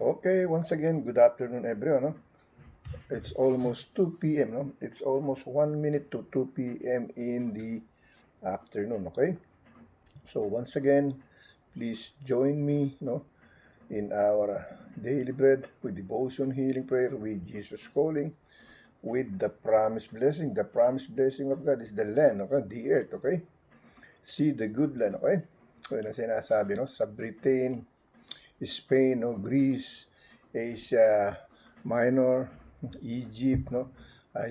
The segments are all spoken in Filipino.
Okay, once again, good afternoon, everyone. No? It's almost 2 p.m. No? It's almost 1 minute to 2 p.m. in the afternoon. Okay, so once again, please join me, in our daily bread with devotion, healing prayer with Jesus calling, with the promised blessing. The promised blessing of God is the land, okay, the earth. Okay, see the good land. Okay, so yun ang sinasabi, no, sa Britain, Spain, no, Greece, Asia Minor, Egypt, no,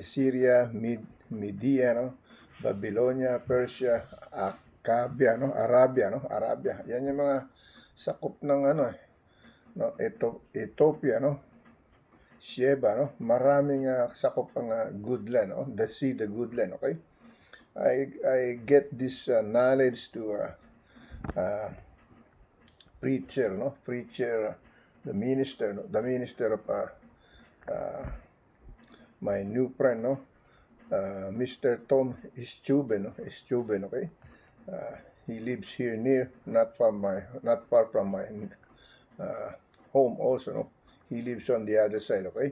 Syria, Media, no, Babylonia, Persia, Arabia, no, Arabia. Yan yung mga sakop ng no, Ethiopia, no, Sheba, no, maraming sakop ang good land, no, the good land, okay? I get this knowledge to uh, preacher, no? Preacher, the minister, no? The minister of my new friend, no? Mr. Tom Estuben, no? Estuben, okay? He lives here near, not far from my home also, no? He lives on the other side, okay?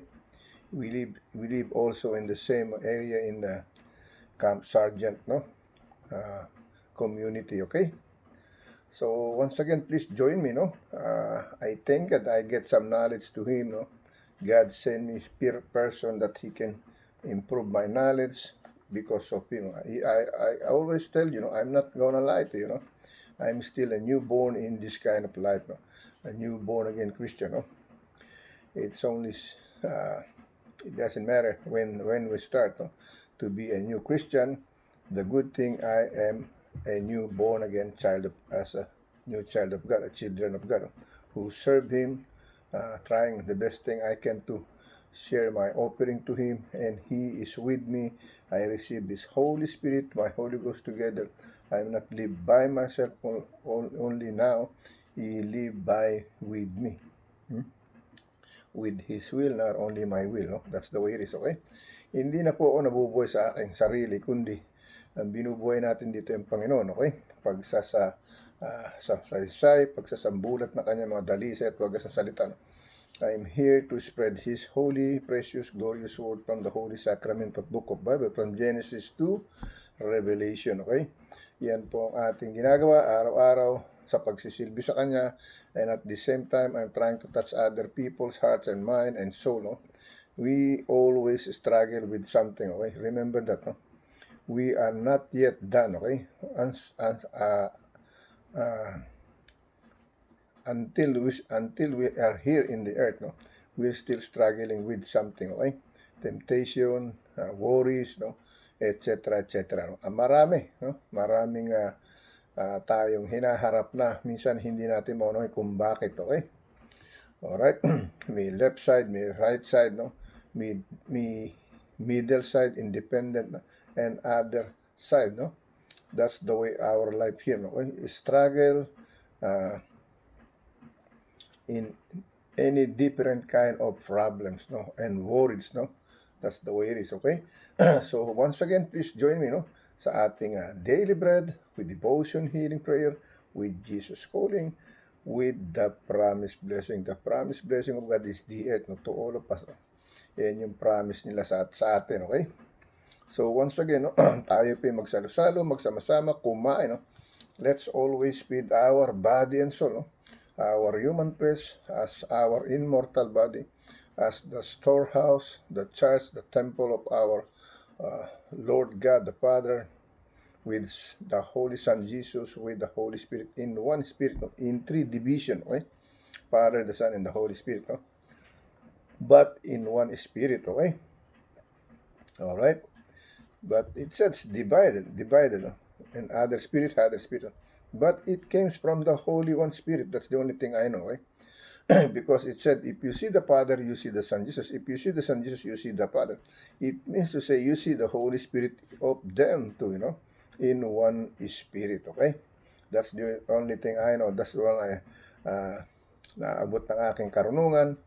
We live also in the same area in the Camp Sargent, no? Community, okay? So once again, please join me, no? I think that I get some knowledge to him, no? God sent me person that he can improve my knowledge because of him. I always tell you, I'm not gonna lie to you, I'm still a newborn in this kind of life, no? A newborn again Christian, no? It's only it doesn't matter when we start, no? To be a new Christian. The good thing, I am a new born again child as a new child of God, a children of God, who serve Him, trying the best thing I can to share my offering to Him, and He is with me. I receive this Holy Spirit, my Holy Ghost together. I am not live by myself only now. He live by with me. With His will, not only my will. No? That's the way it is, okay? Hindi na po ako nabubuhay sa aking sarili, kundi ang binubuhay natin dito yung Panginoon, okay? Sa saysay, pagsasambulat na kanya mga dalisay at wagas na salita. No? I am here to spread His holy, precious, glorious word from the Holy Sacrament of Book of Bible, from Genesis to Revelation, okay? Yan po ang ating ginagawa araw-araw sa pagsisilbi sa Kanya, and at the same time, I'm trying to touch other people's hearts and mind and soul, no? We always struggle with something, okay? Remember that, no? We are not yet done, okay? Until we are here in the earth, no? We're still struggling with something, okay? Temptation, worries, no? Etc. No? Marami, no? Maraming tayong hinaharap na minsan hindi natin maunawain kung bakit, okay? Alright, may left side, may right side, no? May middle side, independent, and other side, no? That's the way our life here, no? Okay? Struggle in any different kind of problems, no? And worries, no? That's the way it is, okay? So once again, please join me, no? Sa ating daily bread with devotion, healing prayer, with Jesus calling, with the promised blessing. The promised blessing of God is the earth, no? To all of us. No? Yan yung promise nila sa atin, okay? So once again, no? Tayo pa magsalo-salo, magsama-sama, kumain, no? Let's always feed our body and soul, no? Our human flesh as our immortal body, as the storehouse, the church, the temple of our Lord God the Father, with the Holy Son Jesus, with the Holy Spirit, in one Spirit, no? In three division, okay? Father, the Son, and the Holy Spirit, no? But in one Spirit, okay? Alright? But it says divided, no? And other spirit. But it came from the Holy One Spirit. That's the only thing I know, eh? Because it said, if you see the Father, you see the Son Jesus. If you see the Son Jesus, you see the Father. It means to say, you see the Holy Spirit of them too, in one Spirit, okay? That's the only thing I know. That's the one I naabot ng aking karunungan,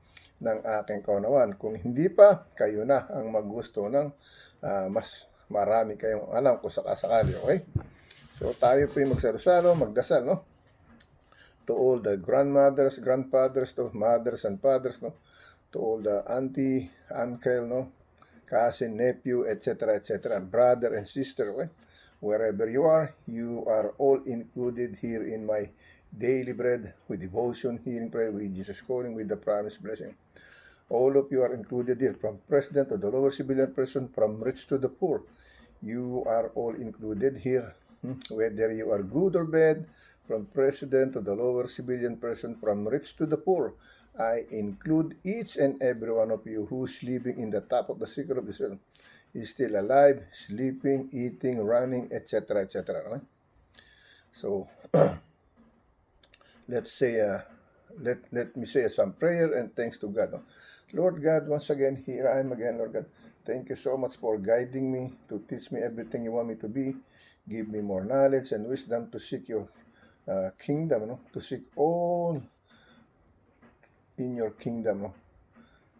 ng aking kaunawan. Kung hindi pa, kayo na ang maggusto ng mas marami kayong alam kung sakasakali, okay? So tayo po yung magsalo-salo, magdasal, no? to all the grandmothers, grandfathers, to mothers and fathers, no, to all the auntie, uncle, no, cousin, nephew, etc., brother and sister, okay? Wherever you are all included here in my daily bread with devotion, healing prayer, with Jesus calling, with the promised blessing. All of you are included here, from president to the lower civilian person, from rich to the poor. You are all included here, whether you are good or bad, from president to the lower civilian person, from rich to the poor. I include each and every one of you who's living in the top of the secret of the earth, is still alive, sleeping, eating, running, etc. Right? So let's say, let me say some prayer and thanks to God. No? Lord God, once again, here I am again, Lord God. Thank you so much for guiding me, to teach me everything you want me to be. Give me more knowledge and wisdom to seek your kingdom, no? To seek all in your kingdom, no?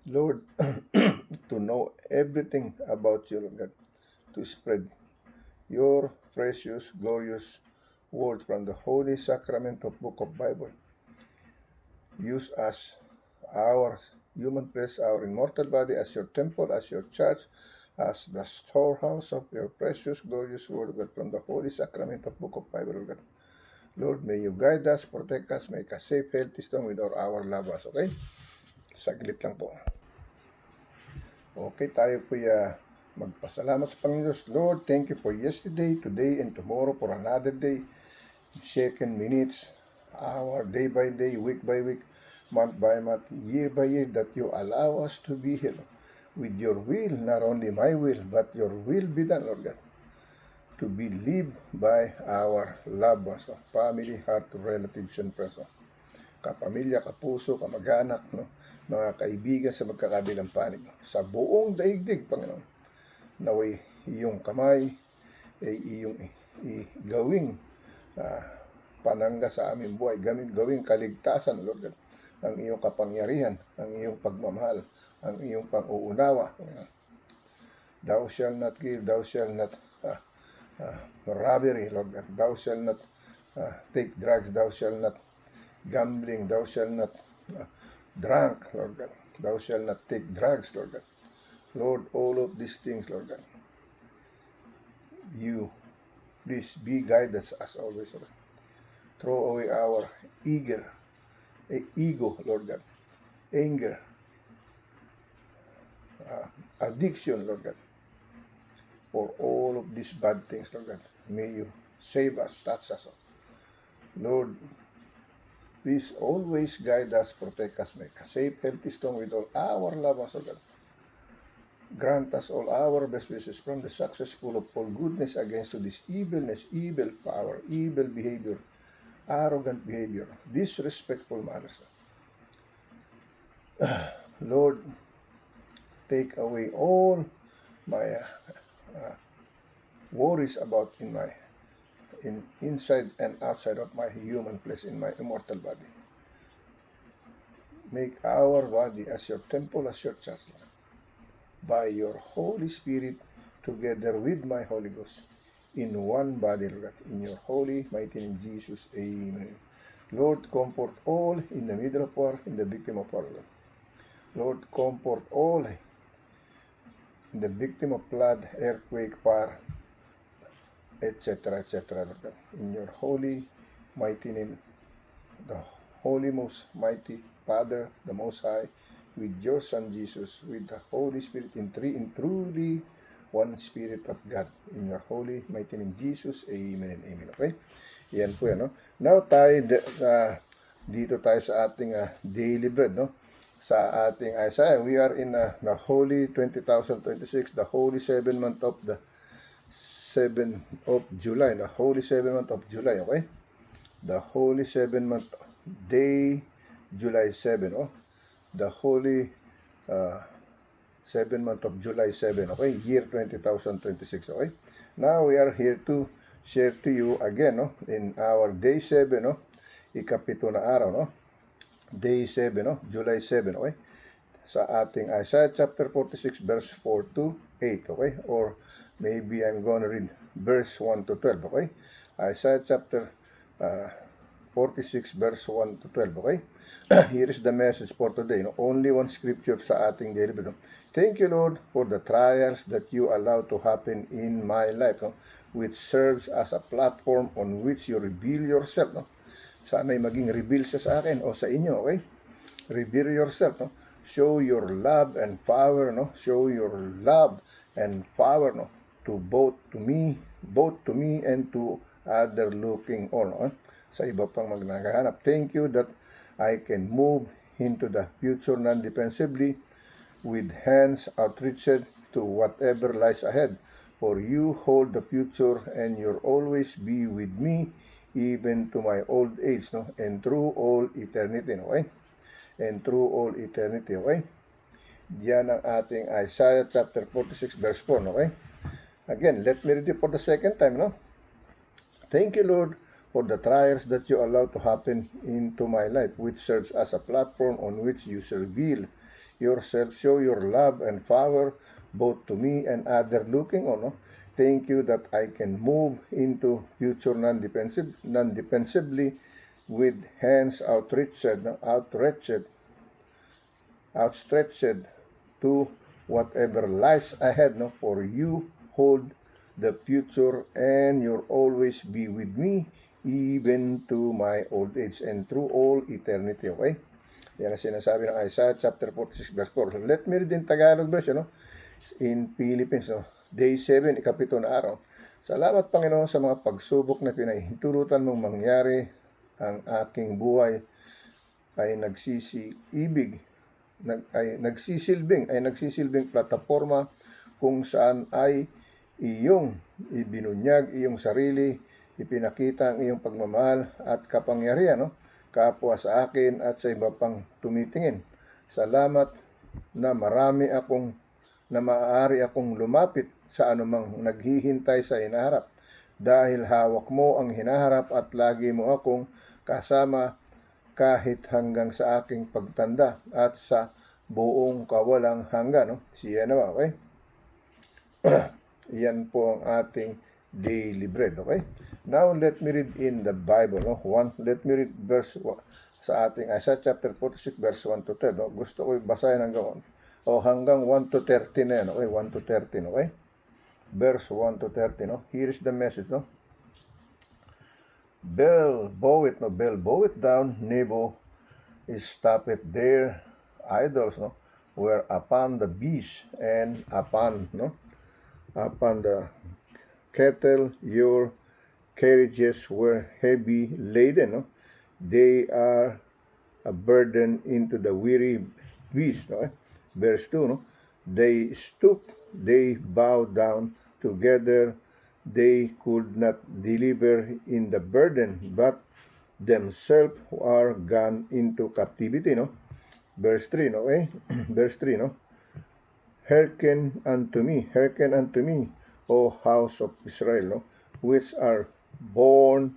Lord, to know everything about you, Lord God, to spread your precious, glorious word from the holy sacrament of Book of Bible. Use us, our human flesh, our immortal body, as your temple, as your church, as the storehouse of your precious, glorious word, God, from the holy sacrament of Book of Bible, God. Lord, may you guide us, protect us, make us safe, healthy, strong with our loved ones, okay? Saglit lang po. Okay, tayo po magpasalamat sa Panginoon. Lord, thank you for yesterday, today, and tomorrow, for another day, second, minutes, hour, day by day, week by week, month by month, year by year, that you allow us to be here with your will, not only my will, but your will be done, Lord God, to be lived by our loved ones, family, heart, relatives, and friends, kapamilya, kapuso, kamag-anak, no? Mga kaibigan sa magkakabilang panig, sa buong daigdig, Panginoon, naway iyong kamay ay iyong gawing panangga sa aming buhay, gawing kaligtasan, Lord God, ang iyong kapangyarihan, ang iyong pagmamahal, ang iyong pang-uunawa. Thou shall not kill, thou shall not robbery, Lord God, thou shall not take drugs, thou shall not gambling, thou shall not drunk, Lord God, thou shall not take drugs, Lord God. Lord, all of these things, Lord God, you please be guidance as always, Lord. Throw away our ego, Lord God, anger, addiction, Lord God, for all of these bad things, Lord God. May you save us, touch us, Lord. Please always guide us, protect us, make us safe, healthy, strong with all our loved ones, Lord God. Grant us all our best wishes from the successful of all goodness against to this evilness, evil power, evil behavior, arrogant behavior, disrespectful manners. Lord, take away all my worries about inside and outside of my human flesh, in my immortal body. Make our body as your temple, as your church, by your Holy Spirit, together with my Holy Ghost, in one body, Lord, in your holy, mighty name, Jesus. Amen. Lord, comfort all in the middle of war, in the victim of war, Lord. Lord, comfort all in the victim of flood, earthquake, fire, etc., Lord. In your holy, mighty name, the Holy, most mighty Father, the Most High, with your Son Jesus, with the Holy Spirit, in truly one Spirit of God. In your holy, mighty name, Jesus. Amen and amen. Okay? Yan po yan, no? Now, dito tayo sa ating daily bread, no? Sa ating Isaiah, we are in the Holy 2026, the Holy 7 month of the 7th of July, the Holy 7 month of July, okay? The Holy 7 month, day, July 7, oh? The Holy 7 month of July 7, okay? Year 2026, okay? Now, we are here to share to you again, no? In our day 7, no? Ikapito na araw, no? Day 7, no? July 7, okay? Sa ating Isaiah chapter 46, verse 4 to 8, okay? Or maybe I'm gonna read verse 1 to 12, okay? Isaiah chapter 46 verse 1 to 12, okay? Here is the message for today, no? Only one scripture sa ating daily bread, no? Thank you, Lord, for the trials that you allow to happen in my life, no? Which serves as a platform on which you reveal yourself, no? Sana'y maging reveal siya sa akin o sa inyo, okay? Reveal yourself, no? Show your love and power, no? Show your love and power, no? Both to me and to other looking on, no? Sa iba pang magnahanap. Thank you that I can move into the future non-defensively with hands outreached to whatever lies ahead. For you hold the future and you'll always be with me even to my old age, no? And through all eternity, no? Okay? And through all eternity, okay? Yan ang ating Isaiah chapter 46 verse 4, okay? Again, let me read it for the second time, no? Thank you, Lord, for the trials that you allow to happen into my life, which serves as a platform on which you reveal yourself, show your love and power both to me and other looking on, no? Thank you that I can move into future non-defensively with hands outstretched to whatever lies ahead, no? For you hold the future and you'll always be with me even to my old age and through all eternity, okay? Yan ang sinasabi ng Isaiah chapter 46 verse 4. Let me read in Tagalog version, no? In Philippines, no? Day 7, ikapito na araw. Salamat, Panginoon, sa mga pagsubok na pinahintulutan mong mangyari. Ang aking buhay ay nagsisilbing plataforma kung saan ay iyong ibinunyag iyong sarili, ipinakita ang iyong pagmamahal at kapangyarihan, no? Kapwa sa akin at sa iba pang tumitingin. Salamat na maaari akong lumapit sa anumang naghihintay sa hinaharap dahil hawak mo ang hinaharap at lagi mo akong kasama kahit hanggang sa aking pagtanda at sa buong kawalang hanggan, no? Siya naman, okay? Yan po ang ating daily bread, okay? Now, let me read in the Bible, no? Let me read verse sa ating Isaiah chapter 46, verse 1 to 10, no? Gusto ko basahin hanggang 1 to 13 na yan, okay? 1 to 13, okay? Verse 1 to 13, no? Here is the message, no? Bow it down, Nebo, stop it their idols, no? Were upon the beast and upon the cattle, your carriages were heavy laden, no? They are a burden into the weary beast, no? Verse 2, no? They stoop, they bow down together, they could not deliver in the burden, but themselves are gone into captivity, no? Verse 3, no? Okay? Verse 3, no? Hearken unto me, O house of Israel, no? Which are born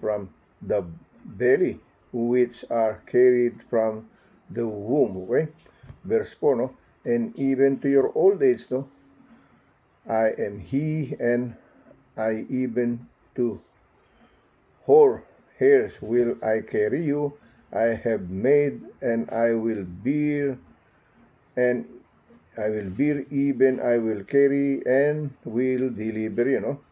from the belly, which are carried from the womb, okay? Verse 4, no? And even to your old age, no? I am he, and I even to hoar hairs will I carry you. I have made, and I will bear, even I will carry, and will deliver you, no?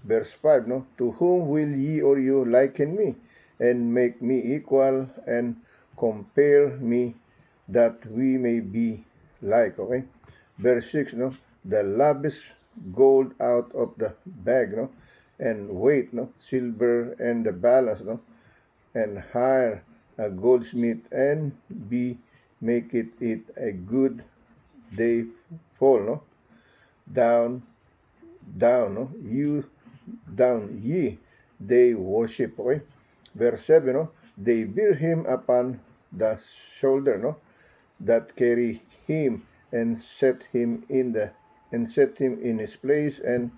Verse 5, no? To whom will ye or you liken me, and make me equal, and compare me, that we may be like, okay? Verse 6, no? The lavish gold out of the bag, no? And weight, no? Silver and the balance, no? And hire a goldsmith and make it a good day fall, no? Down, no? Down ye, they worship, okay? Verse 7, no? They bear him upon the shoulder, no? That carry him and set him in his place, and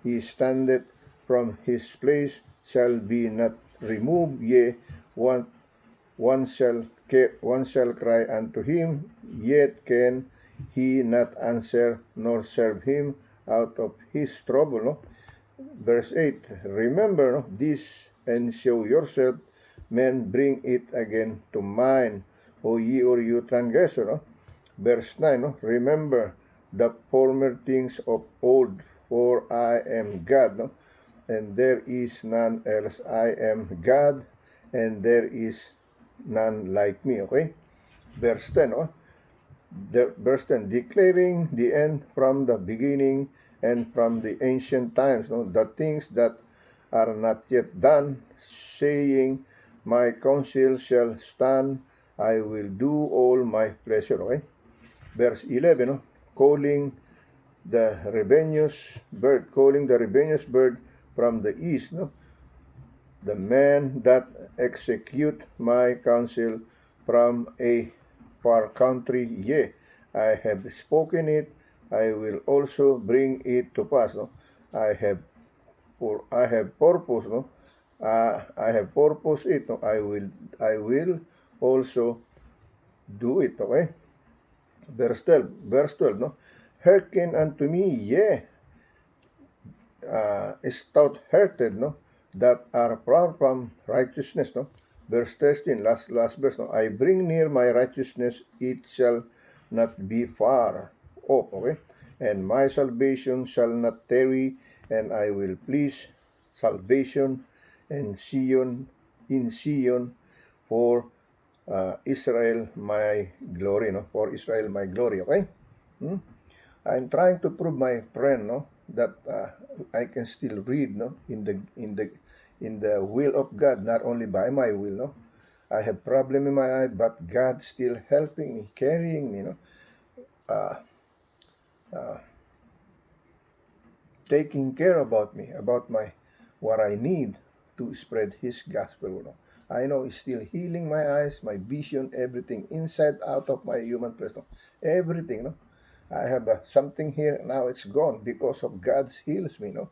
he standeth from his place, shall be not removed, yea, one shall cry unto him, yet can he not answer, nor serve him out of his trouble, no? Verse 8, remember, no, this, and show yourself men bring it again to mind, O ye or you transgressor. No? Verse 9, no? Remember the former things of old, for I am God, no? And there is none else. I am God, and there is none like me. Okay? Verse 10, no? Verse 10, declaring the end from the beginning and from the ancient times, no? The things that are not yet done, saying, my counsel shall stand, I will do all my pleasure. Okay? Verse 11, no? calling the rebellious bird from the east, no? The man that execute my counsel from a far country, yea, I have spoken it, I will also bring it to pass. No? I have purpose, no? I have purpose it, no? I will also do it. Okay? Verse 12, no? Hearken unto me, yea, stout-hearted, no? That are far from righteousness, no? Verse 13, last verse, no? I bring near my righteousness, it shall not be far off, okay? And my salvation shall not tarry, and I will please salvation and Sion, in Sion, for Israel my glory, no? For Israel my glory, okay? I'm trying to prove my friend, no, that I can still read, no, in the will of God, not only by my will, no. I have problem in my eye, but God still helping me, carrying me, no, taking care about me, about my what I need to spread His gospel, no. I know He's still healing my eyes, my vision, everything inside out of my human flesh, no. Everything, no. I have something here now; it's gone because of God's heals me, no.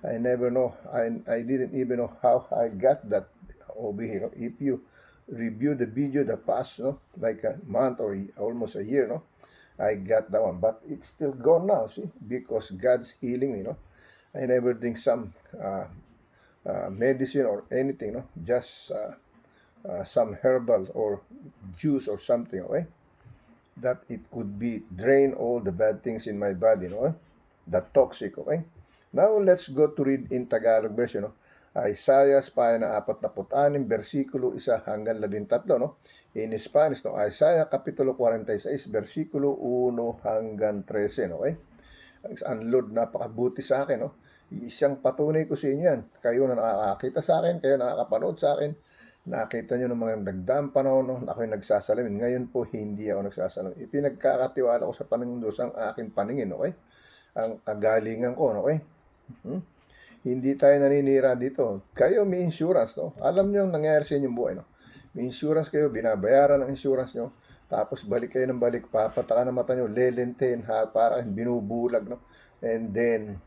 I never know. I didn't even know how I got that over here. No? If you review the video, the past, no, like a month or almost a year, no, I got that one, but it's still gone now. See, because God's healing me, no. I never drink some medicine or anything, no, just some herbal or juice or something, okay? That it could be drain all the bad things in my body, no? The toxic, okay? Now, let's go to read in Tagalog version, no? Isaiah, pahina 46, versikulo 1 hanggang 13, no? In Spanish, no? Isaiah, kapitulo 46, versikulo 1 hanggang 13, okay? Ang Lord, napakabuti sa akin, no? Isang patunay ko sa inyo yan. Kayo na nakakakita sa akin, kayo nakakapanood sa akin, nakita nyo ng mga nagdaang panahon, no, ako'y nagsasalamin. Ngayon po, hindi ako nagsasalamin. Ipinagkakatiwala ko sa Panginoon Diyos ang aking paningin, okay? Ang kagalingan ko, okay? Hindi tayo naninira dito. Kayo may insurance, no? Alam nyo ang nangyayari sa inyong buhay, no? May insurance kayo, binabayaran ng insurance nyo, tapos balik kayo ng balik, papataka ng mata nyo, lelenten, ha, parang binubulag, no? And then,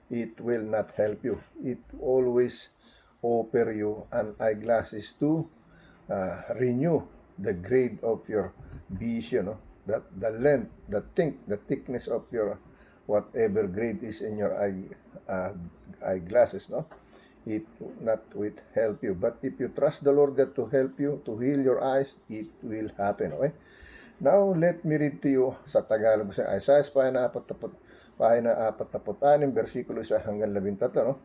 it will not help you. It always offer you an eyeglasses to renew the grade of your vision, no? That the length, the thickness of your whatever grade is in your eyeglasses, no? It not will help you. But if you trust the Lord God to help you, to heal your eyes, it will happen, okay? Now, let me read to you sa Tagalog sa Isaiah, pahina 46, versikulo 1 hanggang 13, no?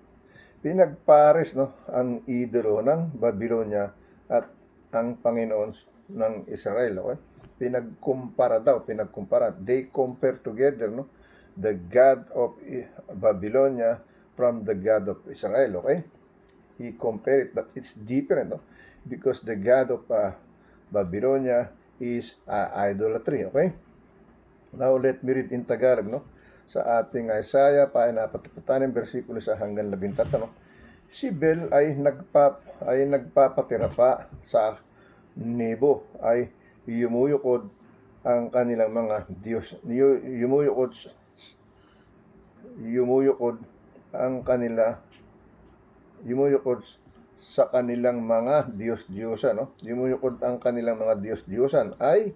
Pinagpares, no, ang idolo ng Babylonia at ang Panginoon ng Israel, okay? Pinagkumpara. They compare together, no, the God of Babylonia from the God of Israel, okay? He compared it, but it's different, no? Because the God of Babylonia is idolatry, okay? Now, let me read in Tagalog, no? Sa ating Isaiah, pahina 46, versikulo 1 hanggang 13, no? Si Bel ay nagpapatira pa sa Nebo, ay yumuyukod ang kanilang mga Diyos. Yumuyukod sa kanilang mga Diyos-Diyosan, no? Yumuyukod ang kanilang mga Diyos-Diyosan ay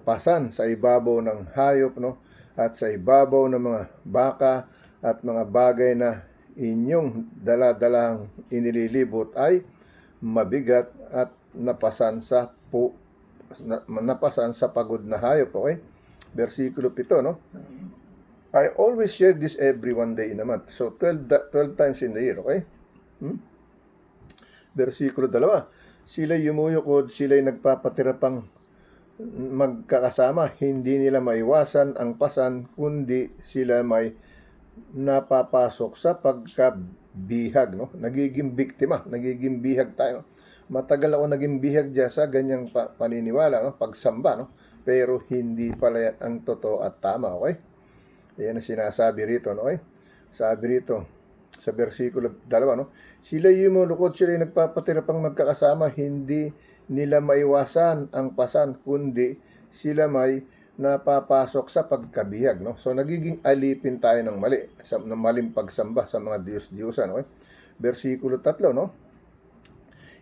pasan sa ibabaw ng hayop, no, at sa ibabaw ng mga baka at mga bagay na inyong daladalang inililibot ay mabigat at napasan sa pagod na hayop. Okay? Versikulo 7, no? I always share this every one day in a month. So, 12 times in the year, okay? Versikulo 2, sila'y yumuyukod, sila'y nagpapatira pang magkakasama, hindi nila maiwasan ang pasan, kundi sila may napapasok sa pagkabihag, no? Nagiging biktima, nagiging bihag tayo. Matagal ako naging bihag dyan sa ganyang paniniwala, no? Pagsamba, no? Pero hindi pala yan ang totoo at tama, okay? Yan ang sinasabi rito, no? Okay? Sabi rito sa versikulo 2, no? Sila yumulukod, sila nagpapatira pang magkakasama, hindi nila maiwasan ang pasan, kundi sila may napapasok sa pagkabihag, no? So, nagiging alipin tayo ng mali, ng maling pagsamba sa mga Diyos-Diyosan, okay? Versikulo 3, no?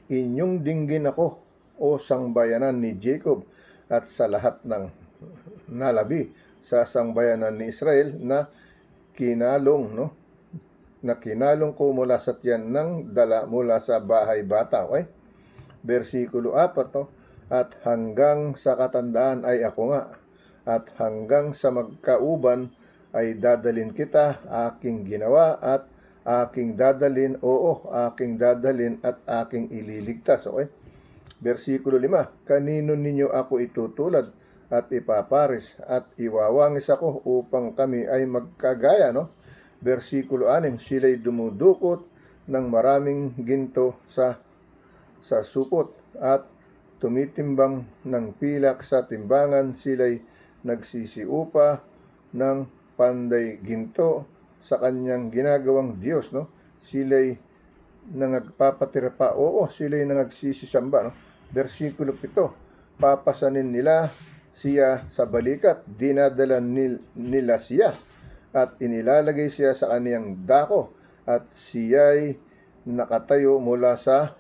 Inyong dinggin ako, o sangbayanan ni Jacob, at sa lahat ng nalabi sa sangbayanan ni Israel na kinalong, no? Na kinalong ko mula sa tiyan ng dala mula sa bahay bata, okay? Versikulo 4, no? At hanggang sa katandaan ay ako nga, at hanggang sa magkauban ay dadalin kita, aking ginawa at aking dadalin, aking dadalin at aking ililigtas, okay? Versikulo 5, kanino ninyo ako itutulad at ipaparis at iwawangis ako upang kami ay magkagaya, no? Versikulo 6, sila'y dumudukot ng maraming ginto sa supot at tumitimbang ng pilak sa timbangan, sila'y nagsisiupa ng panday ginto sa kanyang ginagawang Diyos, no? Sila'y nagpapatira pa, sila'y nagsisisamba, no? Versikulo 7, papasanin nila siya sa balikat, dinadala nila siya at inilalagay siya sa kaniyang dako, at siya'y nakatayo mula sa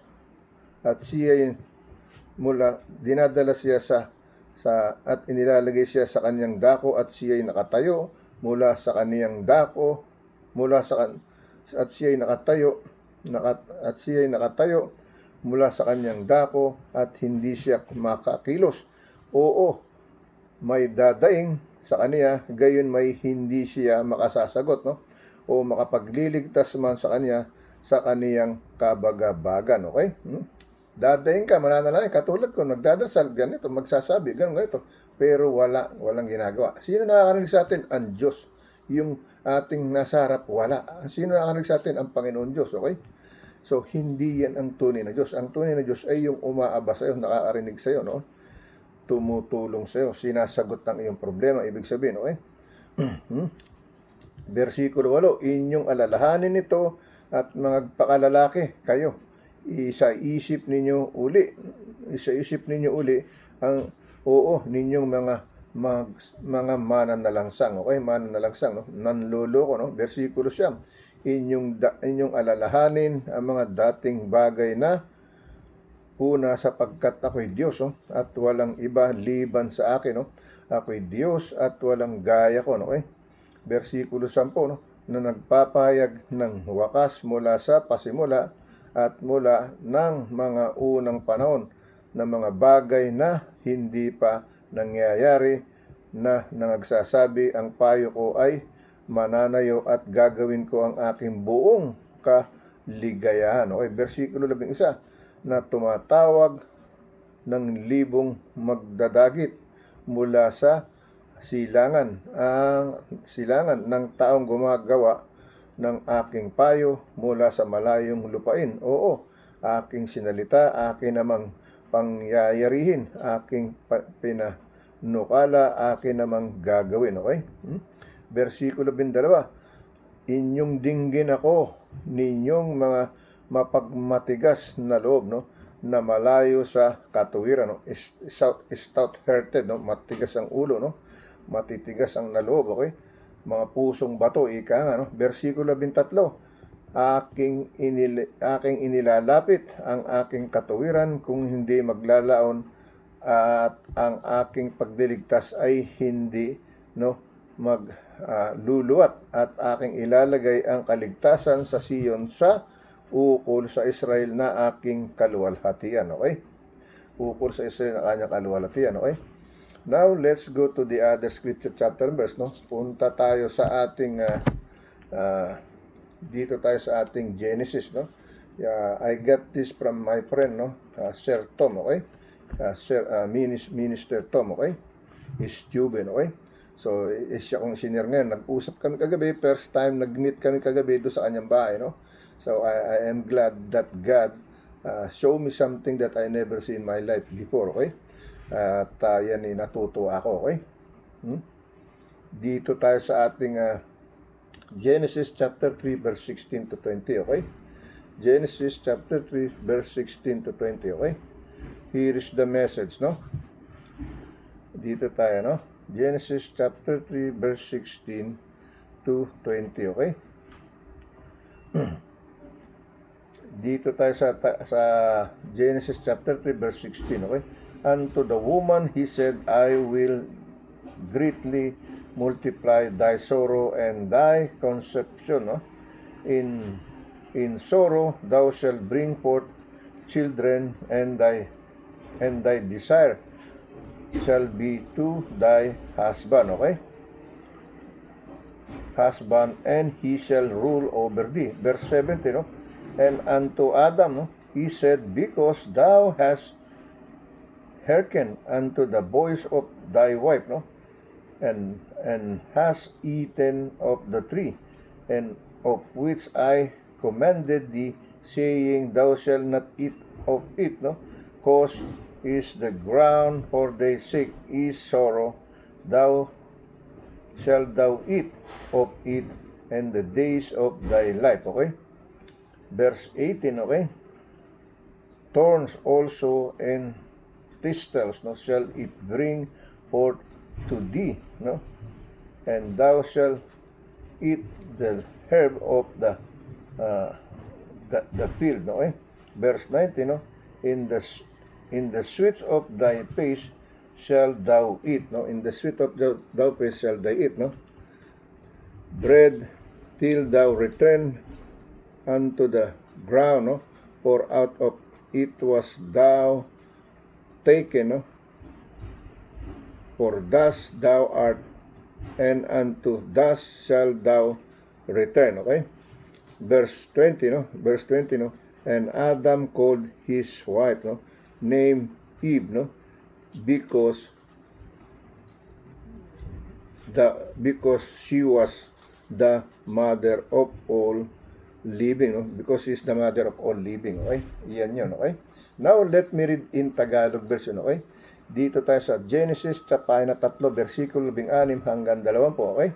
dinadala siya at inilalagay siya sa kaniyang dako, at siya'y nakatayo mula sa kaniyang dako, at siya'y nakatayo mula sa kaniyang dako, at hindi siya makakilos. May dadaing sa kaniya, gayon may hindi siya makasasagot, no? O makapagliligtas man sa kaniya sa kaniyang kabagabagan, okay? Dadaing ka, mananalangin, katulad ko, nagdadasal, ganito, magsasabi, ganito, pero walang ginagawa. Sino nakakarinig sa atin? Ang Diyos. Yung ating nasa harap, wala. Sino nakakarinig sa atin? Ang Panginoon Diyos, okay? So, hindi yan ang tunay na Diyos. Ang tunay na Diyos ay yung umaaba sa'yo, nakakarinig sa'yo, no? Tumutulong sa'yo, sinasagot ng iyong problema, ibig sabihin, okay? Versikulo 8, inyong alalahanin ito at magpakalalaki kayo. Isa-isip ninyo uli ang ninyong mga mananalangsang, okay? Mananalangsang, no? Nanloloko, no? Versikulo 9, inyong alalahanin ang mga dating bagay na una, sapagkat ako'y Diyos, no? At walang iba liban sa akin, no? Ako'y Diyos at walang gaya ko, no? Okay? Versikulo 10, no? Na nagpapahayag ng wakas mula sa pasimula at mula ng mga unang panahon na mga bagay na hindi pa nangyayari, na nagsasabi ang payo ko ay mananayo at gagawin ko ang aking buong kaligayahan. Okay? Versikulo 11, na tumatawag ng libong magdadagit mula sa silangan ng taong gumagawa ng aking payo mula sa malayong lupain. Aking sinalita, akin namang pangyayarihin, aking pinanukala, akin namang gagawin. Okay? Versikulo 12, inyong dinggin ako, ninyong mga mapagmatigas na loob, no? Na malayo sa katuwiran, no? Stout-hearted, no? Matigas ang ulo, no? Matitigas ang naloob, okay? Mga pusong bato, ika nga, no? Versikulo 13, aking inilalapit ang aking katuwiran kung hindi maglalaon, at ang aking pagliligtas ay hindi, no, magluluwat at aking ilalagay ang kaligtasan sa Siyon sa ukol sa Israel na aking kaluwalhatian. Okay? Ukol sa Israel na kanyang kaluwalhatian. Okay? Now, let's go to the other scripture chapter and verse. No? Punta tayo sa ating, dito tayo sa ating Genesis. No? I got this from my friend, no? Sir Tom, okay? Minister Tom, okay? Steuben, okay? So, siya kong senior ngayon. Nag-usap kami kagabi. First time nag-meet kami kagabi doon sa kanyang bahay, no? So, I am glad that God show me something that I never seen in my life before, okay? At yan natutuwa ako, okay? Dito tayo sa ating Genesis chapter 3 verse 16 to 20, okay? Genesis chapter 3 verse 16 to 20, okay? Here is the message, no? Dito tayo, no? Genesis chapter 3 verse 16 to 20, okay? Dito tayo sa Genesis chapter 3 verse 16, okay? And to the woman he said, I will greatly multiply thy sorrow and thy conception, no? In sorrow thou shalt bring forth children, and thy desire shall be to thy husband, okay? Husband, and he shall rule over thee. Verse 70, no? And unto Adam, no, he said, because thou hast hearkened unto the voice of thy wife, no? And hast eaten of the tree, and of which I commanded thee, saying, thou shalt not eat of it, no? Cause is the ground for thy sake is sorrow, thou shalt thou eat of it in the days of thy life, okay? Verse 18, okay? Thorns also and thistles, no, shall it bring forth to thee, no? And thou shalt eat the herb of the field, no? Okay? Verse 19, no? In the sweat of thy face shall thou eat, no? In the sweat of thy face shall thou eat, no? Bread till thou return unto the ground, no? For out of it was thou taken, no? For dust thou art, and unto dust shalt thou return, okay? Verse 20, no? Verse 20, no? And Adam called his wife, no? Named Eve, no? Because she was the mother of all living, no? Because she is the mother of all living, okay? Yan yun, okay? Now, let me read in Tagalog version, okay? Dito tayo sa Genesis, pahina 3, versikulo 16 hanggang 20, okay?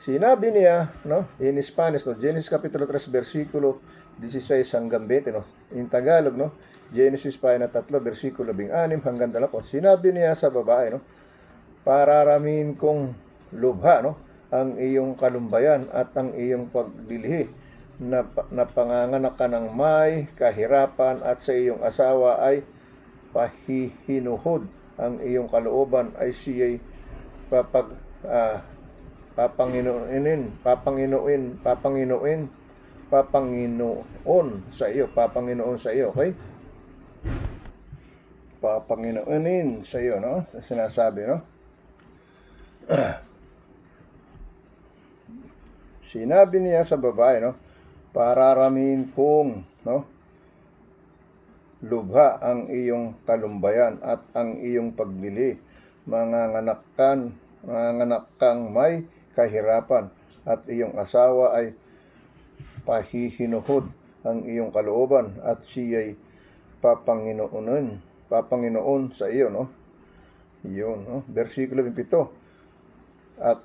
Sinabi niya, no? In Spanish, no? Genesis kapitulo 3, versikulo 16 hanggang 20, no? In Tagalog, no? Genesis pahina 3, versikulo 16 hanggang 20. Sinabi niya sa babae, no? Pararamin kong lubha, no? Ang iyong kalumbayan at ang iyong paglilihi na panganganak ka ng may kahirapan, at sa iyong asawa ay pahihinuhod. Ang iyong kalooban ay siya'y papanginoon sa iyo, okay? Papanginoonin sa iyo, no? Sinasabi, no? Sinabi niya sa babae, no? Pararamin kong, no? Lubha ang iyong talumbayan at ang iyong paglili. Manganganak kang may kahirapan, at iyong asawa ay pahihinuhod. Ang iyong kalooban at siya'y papanginoon sa iyo, no? Iyon, no? Versikulo 7. At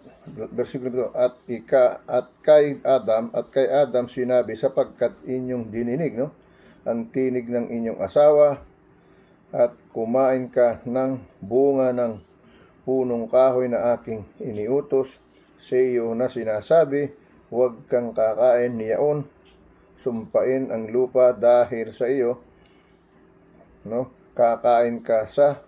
kay Adam sinabi, sapagkat inyong dininig, no, ang tinig ng inyong asawa, at kumain ka ng bunga ng punong kahoy na aking iniutos sa iyo, na sinasabi, huwag kang kakain niyaon, sumpain ang lupa dahil sa iyo, no? Kakain ka sa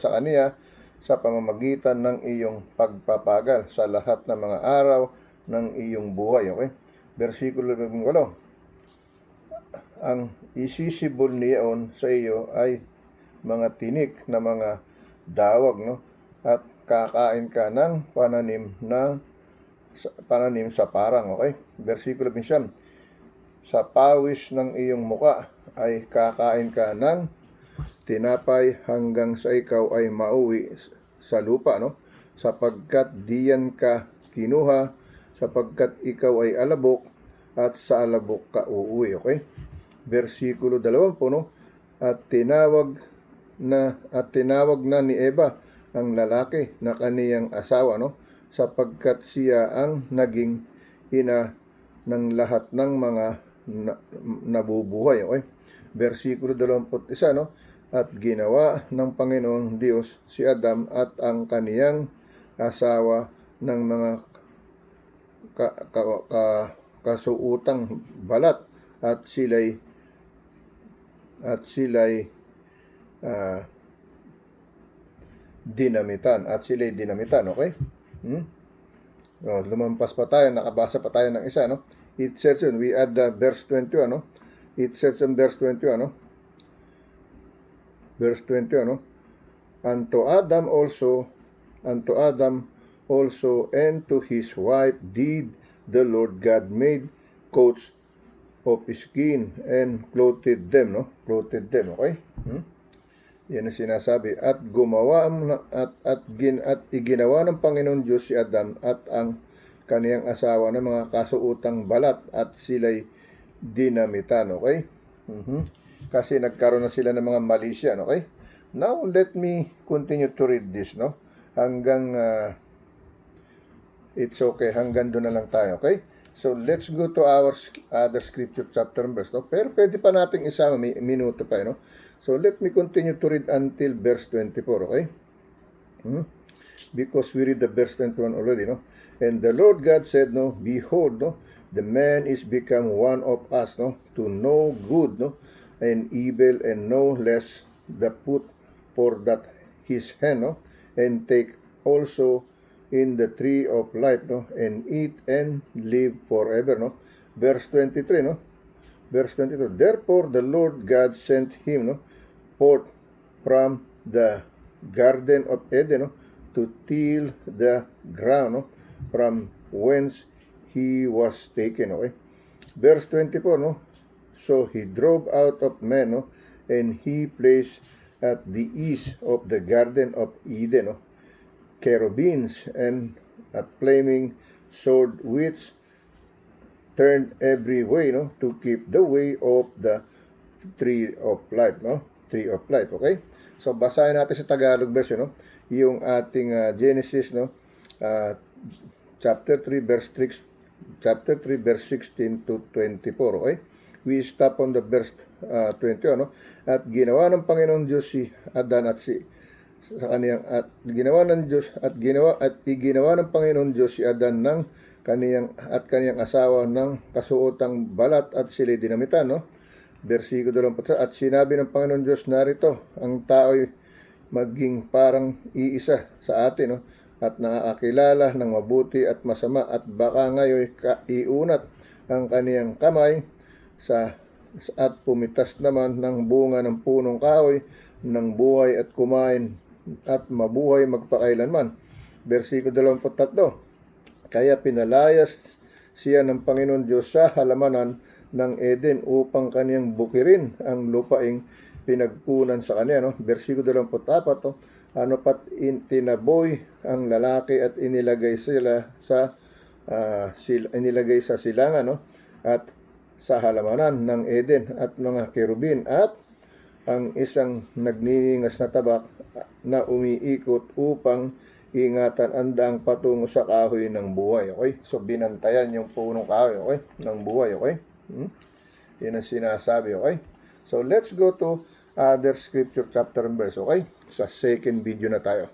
kaniya, sa pamamagitan ng iyong pagpapagal sa lahat ng mga araw ng iyong buhay. Okay? Versikulo 18. Ang isisibol niyaon sa iyo ay mga tinik na mga dawag, no? At kakain ka ng pananim sa parang. Okay? Versikulo 20. Sa pawis ng iyong muka ay kakain ka ng tinapay hanggang sa ikaw ay mauwi sa lupa, no? Sapagkat diyan ka kinuha, sapagkat ikaw ay alabok at sa alabok ka uuwi. Okay? Versikulo 20, no? At tinawag na ni Eva ang lalaki na kaniyang asawa, no? Sapagkat siya ang naging ina ng lahat ng mga nabubuhay. Okay? Versikulo 21, no? At ginawa ng Panginoong Diyos si Adam at ang kaniyang asawa ng mga kasuutang balat at sila'y dinamitan. Okay? Lumampas pa tayo, nakabasa pa tayo ng isa, no? It says, we add verse 21, no? It says in verse 21, no? Verse 21, no? Unto Adam also, and to his wife did the Lord God made coats of skin and clothed them, no? Clothed them, okay? Yan ang sinasabi. At iginawa ng Panginoon Diyos si Adam at ang kaniyang asawa ng mga kasuutang balat at sila'y dinamitan, okay? Kasi nagkaroon na sila ng mga malisyan, okay? Now, let me continue to read this, no? Hanggang, it's okay, hanggang doon na lang tayo, okay? So, let's go to our other scripture chapter and verse, no? Pero pwede pa nating isama, may minuto pa, no? So, let me continue to read until verse 24, okay? Because we read the verse 21 already, no? And the Lord God said, no, behold, no, the man is become one of us, no, to know good, no, and evil, and know less the put for that his hand, no, and take also in the tree of life, no, and eat and live forever, no. Verse 23, no. Verse 22. Therefore the Lord God sent him, no, forth from the garden of Eden, no, to till the ground, no, from whence he was taken. Okay? Verse 24, no. So he drove out of man, no, and he placed at the east of the garden of Eden, no, cherubims and a flaming sword which turned every way, no, to keep the way of the tree of life, no, tree of life. Okay? So basahin natin sa Tagalog version, no, yung ating Genesis, no, chapter 3 verse 16 to 24. Okay? We stop on the verse 21, no? At ginawa ng Panginoon Diyos si Adan at iginawa ng Panginoon Diyos si Adan ng kaniyang asawa ng kasuotang balat at sila'y dinamitan, no? Versikulo 23. At sinabi ng Panginoon Diyos, narito ang tao'y maging parang iisa sa atin, no? At nakakilala ng mabuti at masama, at baka ngayon iunat ang kaniyang kamay at pumitas naman ng bunga ng punong kahoy ng buhay at kumain at mabuhay magpakailanman. Versikulo 23. Kaya pinalayas siya ng Panginoon Diyos sa halamanan ng Eden upang kaniyang bukirin ang lupaing pinagpunan sa kanya, no? Versikulo 24, no? Ano pat tinaboy ang lalaki at inilagay sa silangan, no? At sa halamanan ng Eden at mga kerubin at ang isang nagniningas na tabak na umiikot upang ingatan ang daang patungo sa kahoy ng buhay. Okay? So binantayan yung punong kahoy, okay, ng buhay. Okay? Yan ang sinasabi. Okay? So let's go to other scripture chapter and verse. Okay? Sa second video na tayo.